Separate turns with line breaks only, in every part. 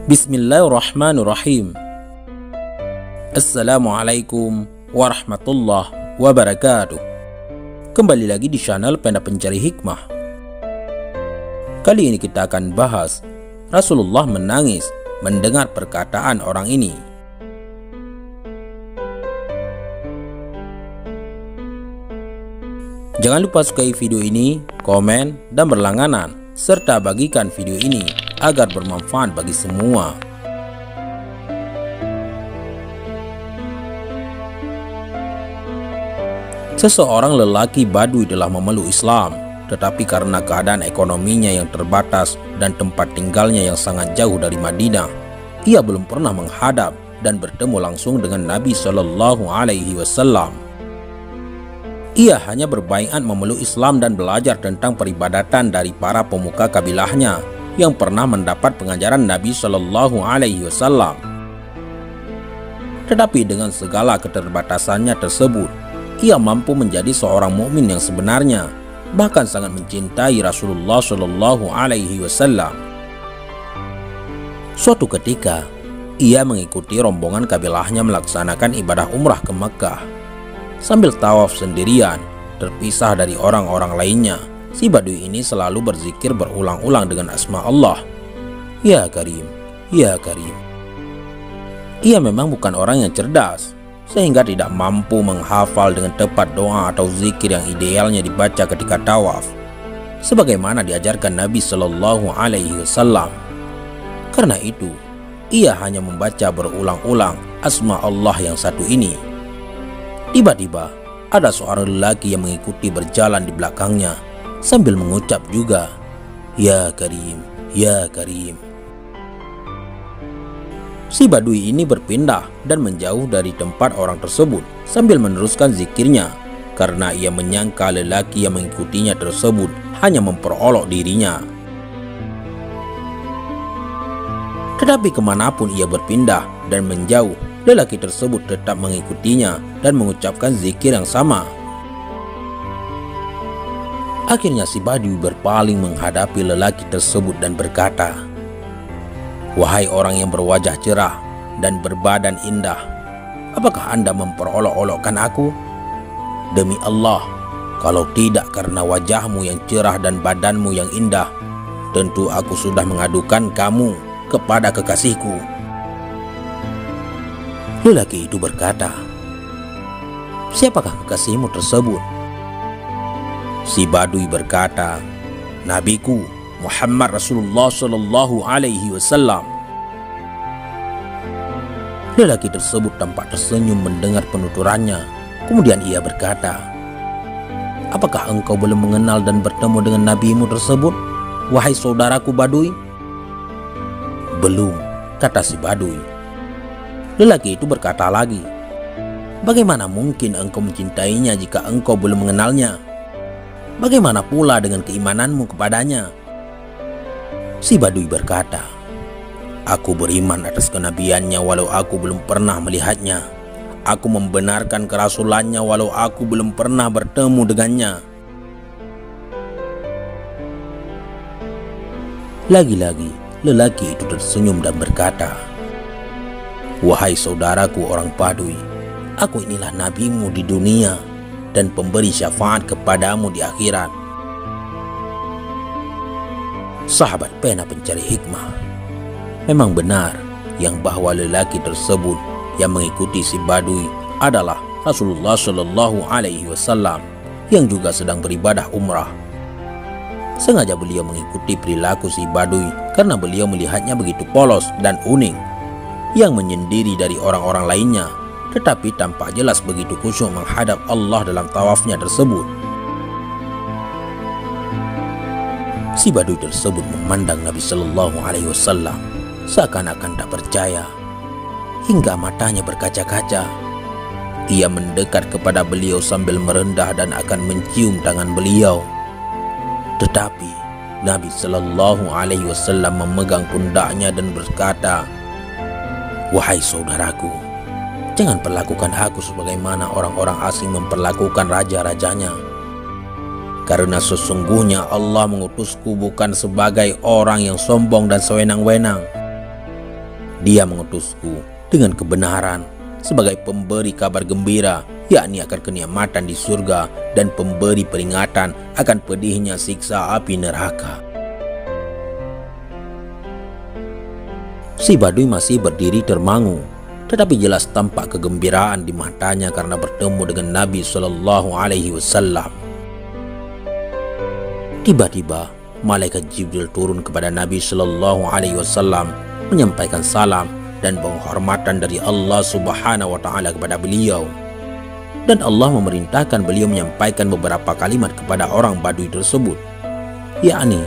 Bismillahirrahmanirrahim. Assalamualaikum warahmatullahi wabarakatuh. Kembali lagi di channel Pena Pencari Hikmah. Kali ini kita akan bahas Rasulullah menangis mendengar perkataan orang ini. Jangan lupa sukai video ini, komen, dan berlangganan, serta bagikan video ini agar bermanfaat bagi semua. Seseorang lelaki Badui telah memeluk Islam, tetapi karena keadaan ekonominya yang terbatas dan tempat tinggalnya yang sangat jauh dari Madinah, ia belum pernah menghadap dan bertemu langsung dengan Nabi Shallallahu Alaihi Wasallam. Ia hanya berbaiat memeluk Islam dan belajar tentang peribadatan dari para pemuka kabilahnya yang pernah mendapat pengajaran Nabi Shallallahu Alaihi Wasallam. Tetapi dengan segala keterbatasannya tersebut, ia mampu menjadi seorang mukmin yang sebenarnya, bahkan sangat mencintai Rasulullah Shallallahu Alaihi Wasallam. Suatu ketika, ia mengikuti rombongan kabilahnya melaksanakan ibadah umrah ke Mekkah. Sambil tawaf sendirian, terpisah dari orang-orang lainnya, si Badui ini selalu berzikir berulang-ulang dengan asma Allah. Ya Karim, Ya Karim. Ia memang bukan orang yang cerdas, sehingga tidak mampu menghafal dengan tepat doa atau zikir yang idealnya dibaca ketika tawaf, sebagaimana diajarkan Nabi Shallallahu Alaihi Wasallam. Karena itu, ia hanya membaca berulang-ulang asma Allah yang satu ini. Tiba-tiba, ada seorang lelaki yang mengikuti berjalan di belakangnya sambil mengucap juga, Ya Karim, Ya Karim. Si Badui ini berpindah dan menjauh dari tempat orang tersebut sambil meneruskan zikirnya, karena ia menyangka lelaki yang mengikutinya tersebut hanya memperolok dirinya. Tetapi kemanapun ia berpindah dan menjauh, lelaki tersebut tetap mengikutinya dan mengucapkan zikir yang sama. Akhirnya si Badui berpaling menghadapi lelaki tersebut dan berkata, Wahai orang yang berwajah cerah dan berbadan indah, apakah Anda memperolok-olokkan aku? Demi Allah, kalau tidak karena wajahmu yang cerah dan badanmu yang indah, tentu aku sudah mengadukan kamu kepada kekasihku. Lelaki itu berkata, Siapakah kekasihmu tersebut? Si Badui berkata, Nabiku Muhammad Rasulullah Shallallahu Alaihi Wasallam. Lelaki tersebut tampak tersenyum mendengar penuturannya. Kemudian ia berkata, Apakah engkau belum mengenal dan bertemu dengan nabimu tersebut, wahai saudaraku Badui? Belum, kata si Badui. Lelaki itu berkata lagi, Bagaimana mungkin engkau mencintainya jika engkau belum mengenalnya? Bagaimana pula dengan keimananmu kepadanya? Si Badui berkata, Aku beriman atas kenabiannya walau aku belum pernah melihatnya. Aku membenarkan kerasulannya walau aku belum pernah bertemu dengannya. Lagi-lagi, lelaki itu tersenyum dan berkata, Wahai saudaraku orang Badui, aku inilah nabimu di dunia dan pemberi syafaat kepadamu di akhirat. Sahabat Pena Pencari Hikmah, memang benar yang bahwa lelaki tersebut yang mengikuti si Badui adalah Rasulullah Shallallahu Alaihi Wasallam yang juga sedang beribadah umrah. Sengaja beliau mengikuti perilaku si Badui karena beliau melihatnya begitu polos dan unik, yang menyendiri dari orang-orang lainnya, tetapi tampak jelas begitu khusyuk menghadap Allah dalam tawafnya tersebut. Si Badui tersebut memandang Nabi Shallallahu Alaihi Wasallam seakan-akan tak percaya, hingga matanya berkaca-kaca. Ia mendekat kepada beliau sambil merendah dan akan mencium tangan beliau. Tetapi Nabi Shallallahu Alaihi Wasallam memegang pundaknya dan berkata, Wahai saudaraku, jangan perlakukan aku sebagaimana orang-orang asing memperlakukan raja-rajanya. Karena sesungguhnya Allah mengutusku bukan sebagai orang yang sombong dan sewenang-wenang, Dia mengutusku dengan kebenaran sebagai pemberi kabar gembira, yakni akan kenikmatan di surga, dan pemberi peringatan akan pedihnya siksa api neraka. Si Badui masih berdiri termangu, tetapi jelas tampak kegembiraan di matanya karena bertemu dengan Nabi Shallallahu Alaihi Wasallam. Tiba-tiba malaikat Jibril turun kepada Nabi Shallallahu Alaihi Wasallam menyampaikan salam dan penghormatan dari Allah Subhanahu wa Ta'ala kepada beliau. Dan Allah memerintahkan beliau menyampaikan beberapa kalimat kepada orang Badui tersebut, yakni,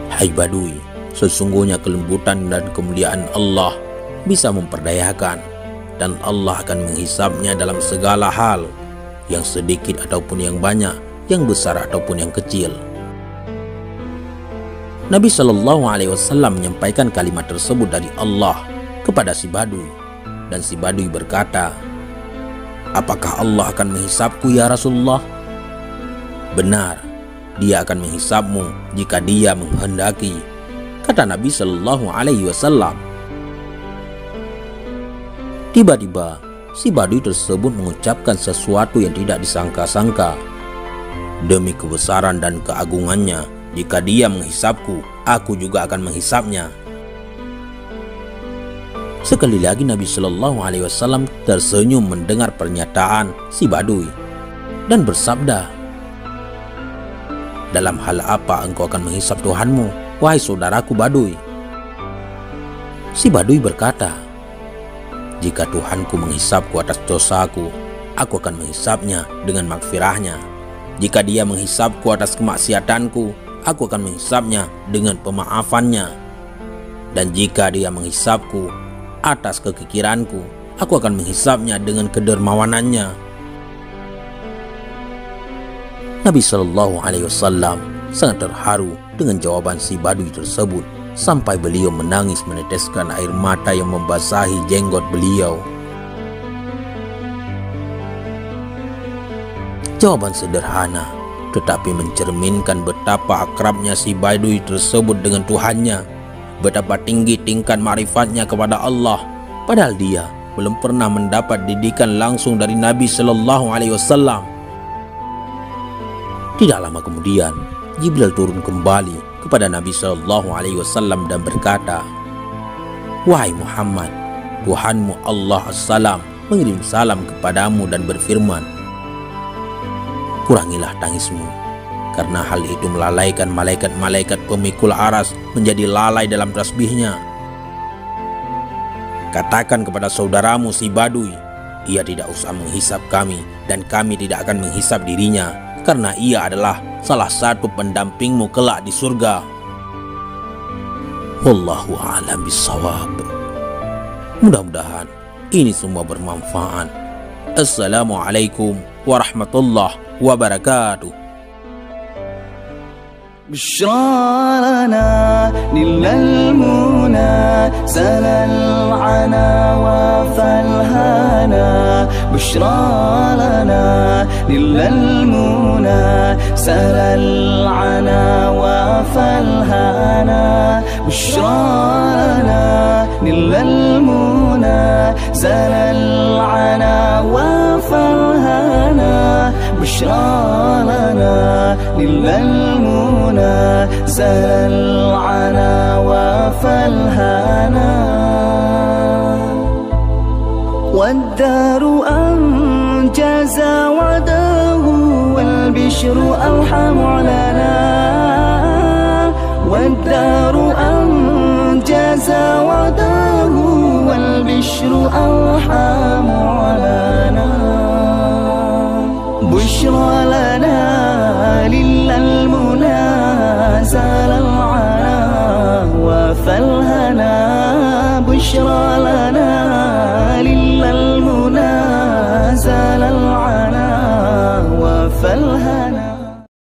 "Hai Badui, sesungguhnya kelembutan dan kemuliaan Allah bisa memperdayakan, dan Allah akan menghisapnya dalam segala hal, yang sedikit ataupun yang banyak, yang besar ataupun yang kecil." Nabi Shallallahu Alaihi Wasallam menyampaikan kalimat tersebut dari Allah kepada si Badui, dan si Badui berkata, "Apakah Allah akan menghisapku ya Rasulullah?" "Benar, Dia akan menghisapmu jika Dia menghendaki," kata Nabi Shallallahu Alaihi Wasallam. Tiba-tiba si Badui tersebut mengucapkan sesuatu yang tidak disangka-sangka. "Demi kebesaran dan keagungannya, jika Dia menghisapku, aku juga akan menghisapnya." Sekali lagi Nabi Shallallahu Alaihi Wasallam tersenyum mendengar pernyataan si Badui dan bersabda, "Dalam hal apa engkau akan menghisap Tuhanmu, wahai saudaraku Badui?" Si Badui berkata, "Jika Tuhanku menghisapku atas dosaku, aku akan menghisapnya dengan magfirahnya. Jika Dia menghisapku atas kemaksiatanku, aku akan menghisapnya dengan pemaafannya. Dan jika Dia menghisapku atas kekikiranku, aku akan menghisapnya dengan kedermawanannya." Nabi Shallallahu Alaihi Wasallam sangat terharu dengan jawaban si Badui tersebut, sampai beliau menangis meneteskan air mata yang membasahi jenggot beliau. Jawaban sederhana, tetapi mencerminkan betapa akrabnya si Badui tersebut dengan Tuhannya, betapa tinggi tingkat ma'rifatnya kepada Allah, padahal dia belum pernah mendapat didikan langsung dari Nabi Shallallahu Alaihi Wasallam. Tidak lama kemudian, Jibril turun kembali kepada Nabi Shallallahu Alaihi Wasallam dan berkata, "Wahai Muhammad, Tuhanmu Allah As-Salam mengirim salam kepadamu dan berfirman, kurangilah tangismu, karena hal itu melalaikan malaikat-malaikat pemikul aras menjadi lalai dalam tasbihnya. Katakan kepada saudaramu si Badui, ia tidak usah menghisap kami, dan kami tidak akan menghisap dirinya, karena ia adalah salah satu pendampingmu kelak di surga. Wallahu a'lam bishawab." Mudah-mudahan ini semua bermanfaat. Assalamualaikum warahmatullahi wabarakatuh.
بشرى لنا للمنى سل العنا وفالهنا بشرى لنا للمنى سل العنا وفالهنا بشرى لنا للمنى سل العنا وفالهنا بشرى لنا للمنى زل العنا وفالهنا والدار أنجز وعده والبشر ألحم علينا والدار أنجز وعده والبشر ألحم علينا بشرى لنا للمنى زال العنا وفالهنا بشرى لنا للمنى زال العنا وفالهنا